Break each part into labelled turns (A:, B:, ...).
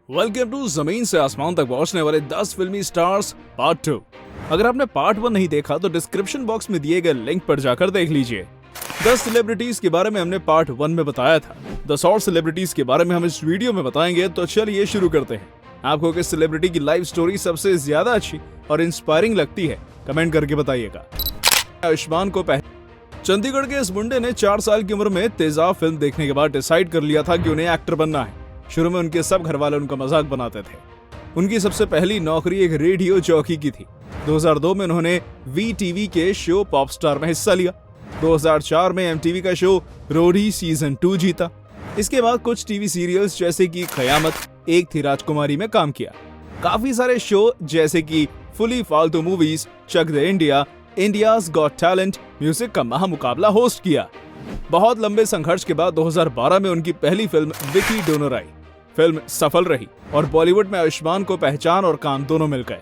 A: Welcome to जमीन से आसमान तक पहुंचने वाले 10 फिल्मी स्टार्स पार्ट 2। अगर आपने पार्ट 1 नहीं देखा तो डिस्क्रिप्शन बॉक्स में दिए गए लिंक पर जाकर देख लीजिए। 10 सेलिब्रिटीज के बारे में हमने पार्ट 1 में बताया था। 10 और सेलिब्रिटीज के बारे में हम इस वीडियो में बताएंगे, तो चलिए शुरू करते हैं। आपको किस सेलिब्रिटी की लाइफ स्टोरी सबसे ज्यादा अच्छी और इंस्पायरिंग लगती है, कमेंट करके बताइएगा। आयुष्मान को चंडीगढ़ के इस मुंडे ने 4 साल की उम्र में तेजाब फिल्म देखने के बाद डिसाइड कर लिया था कि उन्हें एक्टर बनना है। शुरू में उनके सब घर वाले उनका मजाक बनाते थे। उनकी सबसे पहली नौकरी एक रेडियो जॉकी की थी। 2002 में उन्होंने VTV के शो पॉपस्टार में हिस्सा लिया। 2004 में MTV का शो रोडी सीजन 2 जीता। इसके बाद कुछ टीवी सीरियल्स जैसे कि कयामत, एक थी राजकुमारी में काम किया। काफी सारे शो जैसे कि फुली फालतू movies, Chak De India, India's got talent, music का महामुकाबला होस्ट किया। बहुत लंबे संघर्ष के बाद 2012 में उनकी पहली फिल्म विकी डोनर आई। फिल्म सफल रही और बॉलीवुड में आयुष्मान को पहचान और काम दोनों मिल गए।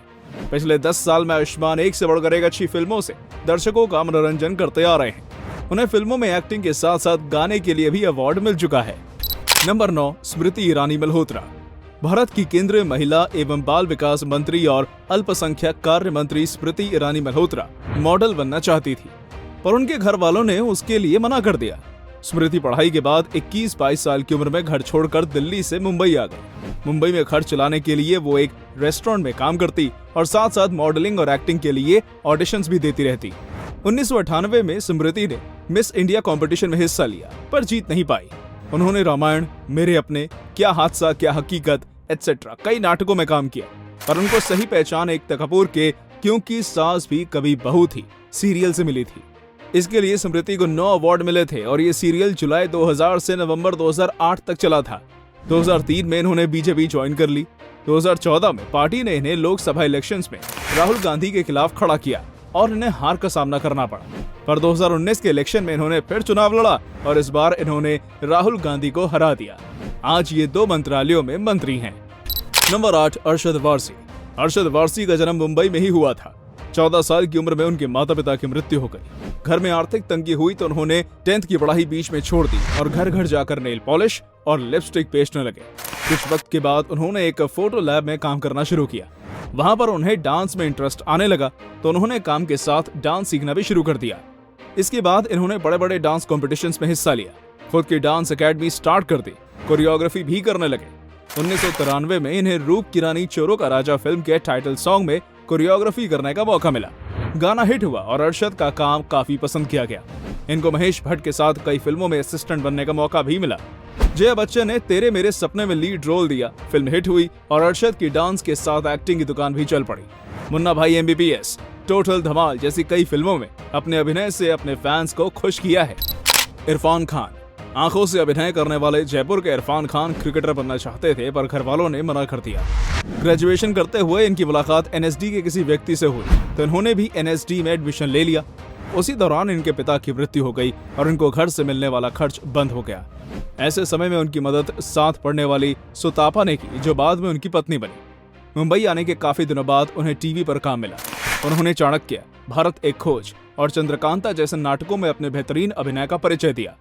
A: पिछले 10 साल में आयुष्मान एक से बढ़कर एक अच्छी फिल्मों से दर्शकों का मनोरंजन करते आ रहे हैं। उन्हें फिल्मों में एक्टिंग के साथ साथ गाने के लिए भी अवार्ड मिल चुका है। नंबर 9, स्मृति ईरानी मल्होत्रा। भारत की केंद्रीय महिला एवं बाल विकास मंत्री और अल्पसंख्यक कार्य मंत्री स्मृति ईरानी मल्होत्रा मॉडल बनना चाहती थी, पर उनके घर वालों ने उसके लिए मना कर दिया। स्मृति पढ़ाई के बाद 21-22 साल की उम्र में घर छोड़कर दिल्ली से मुंबई आ गई। मुंबई में खर्च चलाने के लिए वो एक रेस्टोरेंट में काम करती और साथ साथ मॉडलिंग और एक्टिंग के लिए ऑडिशंस भी देती रहती। 1998 में स्मृति ने मिस इंडिया कंपटीशन में हिस्सा लिया, पर जीत नहीं पाई। उन्होंने रामायण, मेरे अपने, क्या हादसा क्या हकीकत एटसेट्रा कई नाटकों में काम किया, पर उनको सही पहचान एकता कपूर के क्योंकि सास भी कभी बहू थी सीरियल से मिली थी। इसके लिए स्मृति को 9 अवार्ड मिले थे और ये सीरियल जुलाई 2000 से नवंबर 2008 तक चला था। 2003 में इन्होंने बीजेपी ज्वाइन कर ली। 2014 में पार्टी ने इन्हें लोकसभा इलेक्शंस में राहुल गांधी के खिलाफ खड़ा किया और इन्हें हार का सामना करना पड़ा, पर 2019 के इलेक्शन में इन्होंने फिर चुनाव लड़ा और इस बार इन्होंने राहुल गांधी को हरा दिया। आज ये 2 मंत्रालयों में मंत्री हैं। नंबर 8, अरशद वारसी। अरशद वारसी का जन्म मुंबई में ही हुआ था। 14 साल की उम्र में उनके माता पिता की मृत्यु हो गई। घर में आर्थिक तंगी हुई तो उन्होंने 10th की पढ़ाई बीच में छोड़ दी और घर घर जाकर नेल पॉलिश और लिपस्टिक बेचने लगे। कुछ वक्त के बाद उन्होंने एक फोटो लैब में काम करना शुरू किया। वहां पर उन्हें डांस में इंटरेस्ट आने लगा तो उन्होंने काम के साथ डांस सीखना भी शुरू कर दिया। इसके बाद इन्होंने बड़े बड़े डांस कॉम्पिटिशन्स में हिस्सा लिया, खुद की डांस अकेडमी स्टार्ट कर दी, कोरियोग्राफी भी करने लगे। 1993 में इन्हें रूप की रानी चोरों का राजा फिल्म के टाइटल सॉन्ग में कोरियोग्राफी करने का मौका मिला। गाना हिट हुआ और अरशद का काम काफी पसंद किया गया। इनको महेश भट्ट के साथ कई फिल्मों में असिस्टेंट बनने का मौका भी मिला। जया बच्चन ने तेरे मेरे सपने में लीड रोल दिया, फिल्म हिट हुई और अरशद की डांस के साथ एक्टिंग की दुकान भी चल पड़ी। मुन्ना भाई MBBS, टोटल धमाल जैसी कई फिल्मों में अपने अभिनय से अपने फैंस को खुश किया है। इरफान खान। आंखों से अभिनय करने वाले जयपुर के इरफान खान क्रिकेटर बनना चाहते थे, पर घर वालों ने मना कर दिया। ग्रेजुएशन करते हुए इनकी मुलाकात NSD के किसी व्यक्ति से हुई तो इन्होंने भी NSD में एडमिशन ले लिया। उसी दौरान इनके पिता की मृत्यु हो गई और इनको घर से मिलने वाला खर्च बंद हो गया। ऐसे समय में उनकी मदद साथ पढ़ने वाली सुतापा ने की, जो बाद में उनकी पत्नी बनी। मुंबई आने के काफी दिनों बाद उन्हें टीवी पर काम मिला। उन्होंने चाणक्य, भारत एक खोज और चंद्रकांता जैसे नाटकों में अपने बेहतरीन अभिनय का परिचय दिया।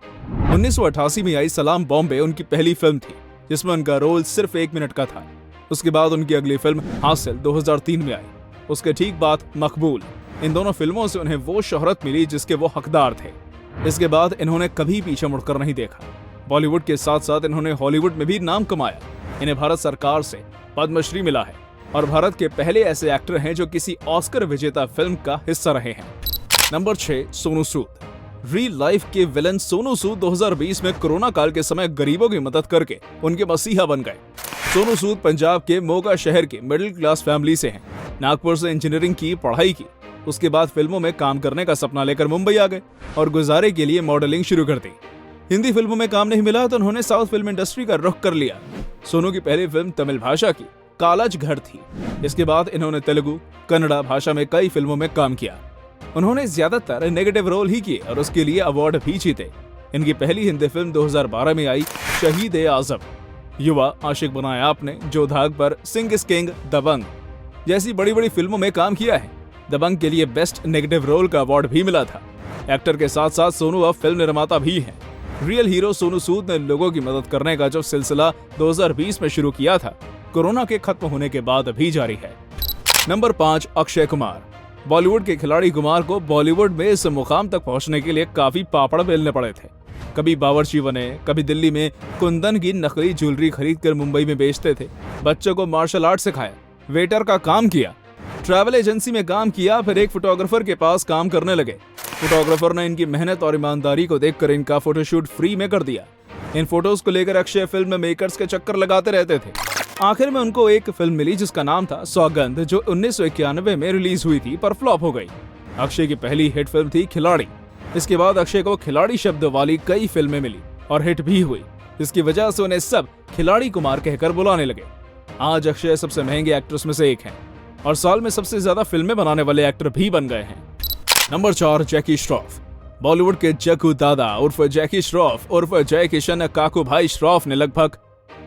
A: 1988 में आई सलाम बॉम्बे उनकी पहली फिल्म थी, जिसमें उनका रोल सिर्फ 1 मिनट का था। उसके बाद उनकी अगली फिल्म हासिल 2003 में आई। उसके ठीक बाद मकबूल। इन दोनों फिल्मों से उन्हें वो शोहरत मिली जिसके वो हकदार थे। इसके बाद इन्होंने कभी पीछे मुड़कर नहीं देखा। बॉलीवुड के साथ साथ इन्होंने हॉलीवुड में भी नाम कमाया। इन्हें भारत सरकार से पद्मश्री मिला है और भारत के पहले ऐसे एक्टर हैं जो किसी ऑस्कर विजेता फिल्म का हिस्सा रहे हैं। Number 6, Sonu Sood. Real life के विलन सोनू सूद 2020 में कोरोना काल के समय गरीबों की मदद करके उनके मसीहा बन गए। सोनू सूद पंजाब के मोगा शहर के मिडिल क्लास फैमिली से हैं। नागपुर से इंजीनियरिंग की पढ़ाई की। उसके बाद फिल्मों में काम करने का सपना लेकर मुंबई आ गए और गुजारे के लिए मॉडलिंग शुरू कर दी। हिंदी फिल्मों में काम नहीं मिला तो उन्होंने साउथ फिल्म इंडस्ट्री का रुख कर लिया। सोनू की पहली फिल्म तमिल भाषा की कालज घर थी। इसके बाद इन्होंने तेलुगु, कन्नड़ा भाषा में कई फिल्मों में काम किया। उन्होंने ज्यादातर नेगेटिव रोल ही किए और उसके लिए अवार्ड भी जीते। इनकी पहली हिंदी फिल्म 2012 में आई शहीद-ए-आजम। युवा, आशिक बनाया आपने, जो धाग पर, सिंह इज किंग, दबंग जैसी बड़ी बड़ी फिल्मों में काम किया है। दबंग के लिए बेस्ट नेगेटिव रोल का अवार्ड भी मिला था। एक्टर के साथ साथ सोनू अब फिल्म निर्माता भी हैं। रियल हीरो सोनू सूद ने लोगों की मदद करने का जो सिलसिला 2020 में शुरू किया था, कोरोना के खत्म होने के बाद भी जारी है। नंबर 5, अक्षय कुमार। बॉलीवुड के खिलाड़ी कुमार को बॉलीवुड में इस मुकाम तक पहुंचने के लिए काफी पापड़ बेलने पड़े थे। कभी बावर्ची बने, कभी दिल्ली में कुंदन की नकली ज्वेलरी खरीदकर मुंबई में बेचते थे, बच्चों को मार्शल आर्ट सिखाया, वेटर का काम किया, ट्रैवल एजेंसी में काम किया, फिर एक फोटोग्राफर के पास काम करने लगे। फोटोग्राफर ने इनकी मेहनत और ईमानदारी को देखकर इनका फोटोशूट फ्री में कर दिया। इन फोटोज को लेकर अक्षय फिल्म मेकर्स के चक्कर लगाते रहते थे। आखिर में उनको एक फिल्म मिली जिसका नाम था सौगंध, जो 1991 में रिलीज हुई थी पर फ्लॉप हो गई। अक्षय की पहली हिट फिल्म थी खिलाड़ी। इसके बाद अक्षय को खिलाड़ी शब्द वाली कई फिल्में मिली और हिट भी हुई, जिसकी वजह से उन्हें सब खिलाड़ी कुमार कहकर बुलाने लगे। आज अक्षय सबसे महंगे एक्टर्स में से एक हैं और साल में सबसे ज्यादा फिल्में बनाने वाले एक्टर भी बन गए हैं। नंबर 4, जैकी श्रॉफ। बॉलीवुड के जग्गू दादा उर्फ जैकी श्रॉफ उर्फ जय किशन काकू भाई श्रॉफ ने लगभग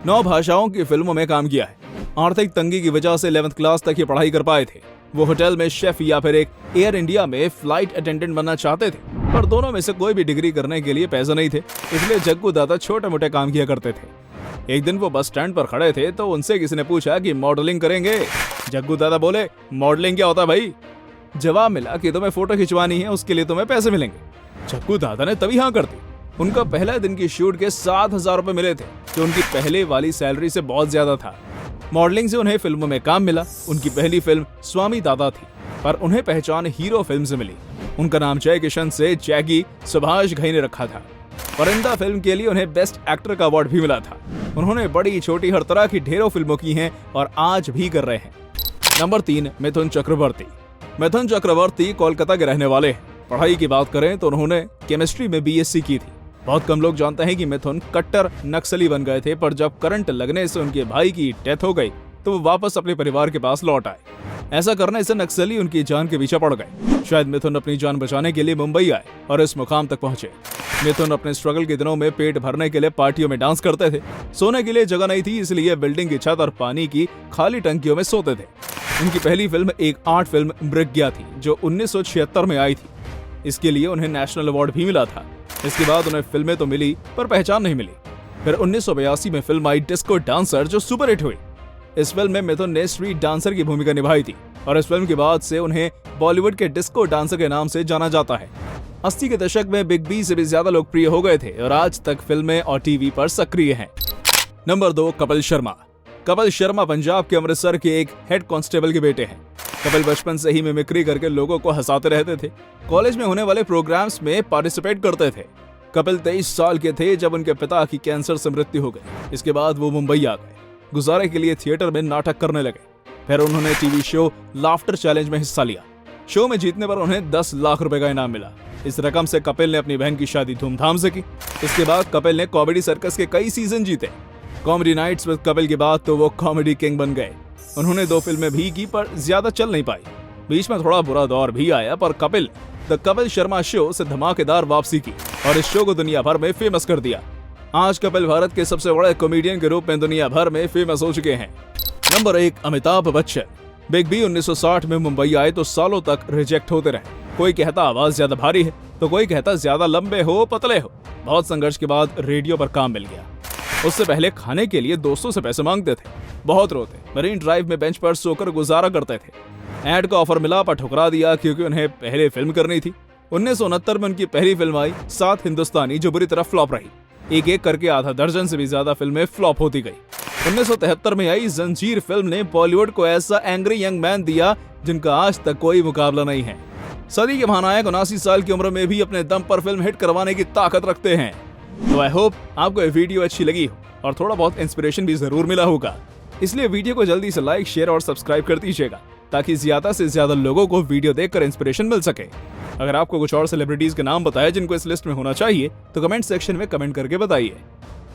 A: 9 भाषाओं की फिल्मों में काम किया है। आर्थिक तंगी की वजह से 11th क्लास तक ही पढ़ाई कर पाए थे। वो होटल में शेफ या फिर एक एयर इंडिया में फ्लाइट अटेंडेंट बनना चाहते थे, पर दोनों में से कोई भी डिग्री करने के लिए पैसे नहीं थे, इसलिए जग्गू दादा छोटे मोटे काम किया करते थे। एक दिन वो बस स्टैंड पर खड़े थे तो उनसे किसी ने पूछा कि मॉडलिंग करेंगे। जग्गू दादा बोले, मॉडलिंग क्या होता है भाई? जवाब मिला कि तुम्हें फोटो खिंचवानी है, उसके लिए तुम्हें पैसे मिलेंगे। जग्गू दादा ने तभी हाँ कर दी। उनका पहले दिन की शूट के 7,000 रुपए मिले थे, जो उनकी पहले वाली सैलरी से बहुत ज्यादा था। मॉडलिंग से उन्हें फिल्मों में काम मिला। उनकी पहली फिल्म स्वामी दादा थी, पर उन्हें पहचान हीरो फिल्म से मिली। उनका नाम जय किशन से जैगी सुभाष घई ने रखा था। परिंदा फिल्म के लिए उन्हें बेस्ट एक्टर का अवार्ड भी मिला था। उन्होंने बड़ी छोटी हर तरह की ढेरों फिल्मों की हैं और आज भी कर रहे हैं। नंबर 3, मिथुन चक्रवर्ती। मिथुन चक्रवर्ती कोलकाता के रहने वाले हैं। पढ़ाई की बात करें तो उन्होंने केमिस्ट्री में BSc की थी। बहुत कम लोग जानते हैं कि मिथुन कट्टर नक्सली बन गए थे, पर जब करंट लगने से उनके भाई की डेथ हो गई तो वो वापस अपने परिवार के पास लौट आए। ऐसा करने से नक्सली उनकी जान के पीछे पड़ गए। शायद मिथुन अपनी जान बचाने के लिए मुंबई आए और इस मुकाम तक पहुंचे। मिथुन अपने स्ट्रगल के दिनों में पेट भरने के लिए पार्टियों में डांस करते थे। सोने के लिए जगह नहीं थी, इसलिए बिल्डिंग की छत और पानी की खाली टंकियों में सोते थे। उनकी पहली फिल्म एक आर्ट फिल्म मृग्या थी, जो 1976 में आई थी। इसके लिए उन्हें नेशनल अवार्ड भी मिला था। इसके बाद उन्हें फिल्में तो मिली पर पहचान नहीं मिली। फिर 1982 में फिल्म आई डिस्को डांसर, जो सुपर हिट हुई। इस फिल्म में मिथुन ने स्ट्रीट डांसर की भूमिका निभाई थी और इस फिल्म के बाद से उन्हें बॉलीवुड के डिस्को डांसर के नाम से जाना जाता है। 80 के दशक में बिग बी से भी ज्यादा लोकप्रिय हो गए थे और आज तक फिल्में और टीवी पर सक्रिय हैं। नंबर 2, कपिल शर्मा। कपिल शर्मा पंजाब के अमृतसर के एक हेड कांस्टेबल के बेटे हैं। कपिल बचपन से ही मिमिक्री करके लोगों को हंसाते रहते थे। कॉलेज में होने वाले प्रोग्राम्स में पार्टिसिपेट करते थे। कपिल 23 साल के थे जब उनके पिता की कैंसर से मृत्यु हो गई। इसके बाद वो मुंबई आ गए। गुजारे के लिए थिएटर में नाटक करने लगे। फिर उन्होंने टीवी शो लाफ्टर चैलेंज में हिस्सा लिया। शो में जीतने पर उन्हें 10 लाख रुपए का इनाम मिला। इस रकम से कपिल ने अपनी बहन की शादी धूमधाम से की। इसके बाद कपिल ने कॉमेडी सर्कस के कई सीजन जीते। कॉमेडी नाइट्स विद कपिल के बाद तो वो कॉमेडी किंग बन गए। उन्होंने 2 फिल्में भी की पर ज्यादा चल नहीं पाई। बीच में थोड़ा बुरा दौर भी आया, पर कपिल द कपिल शर्मा शो से धमाकेदार वापसी की और इस शो को दुनिया भर में फेमस कर दिया। आज कपिल भारत के सबसे बड़े कॉमेडियन के रूप में दुनिया भर में फेमस हो चुके हैं। Number 1, Amitabh Bachchan. Big B 1960 में मुंबई आए तो सालों तक रिजेक्ट होते रहे। कोई कहता आवाज ज्यादा भारी है तो कोई कहता ज्यादा लंबे हो पतले हो। बहुत संघर्ष के बाद रेडियो पर काम मिल गया। उससे पहले खाने के लिए दोस्तों से पैसे मांगते थे, बहुत रोते, मरीन ड्राइव में बेंच पर सोकर गुजारा करते थे। ऐड का ऑफर मिला पर ठुकरा दिया क्योंकि उन्हें पहले फिल्म करनी थी। 1969 में उनकी पहली फिल्म आई 7 हिंदुस्तानी, जो बुरी तरह फ्लॉप रही। एक एक करके आधा दर्जन से भी ज्यादा फिल्में फ्लॉप होती गई। 1973 में आई जंजीर फिल्म ने बॉलीवुड को ऐसा एंग्री यंग मैन दिया जिनका आज तक कोई मुकाबला नहीं है। सदी के महानायक 79 साल की उम्र में भी अपने दम पर फिल्म हिट करवाने की ताकत रखते हैं। तो आई होप आपको ये वीडियो अच्छी लगी हो और थोड़ा बहुत इंस्पिरेशन भी जरूर मिला होगा। इसलिए वीडियो को जल्दी से लाइक, शेयर और सब्सक्राइब कर दीजिएगा ताकि ज्यादा से ज्यादा लोगों को वीडियो देखकर इंस्पिरेशन मिल सके। अगर आपको कुछ और सेलिब्रिटीज के नाम बताए जिनको इस लिस्ट में होना चाहिए तो कमेंट सेक्शन में कमेंट करके बताइए।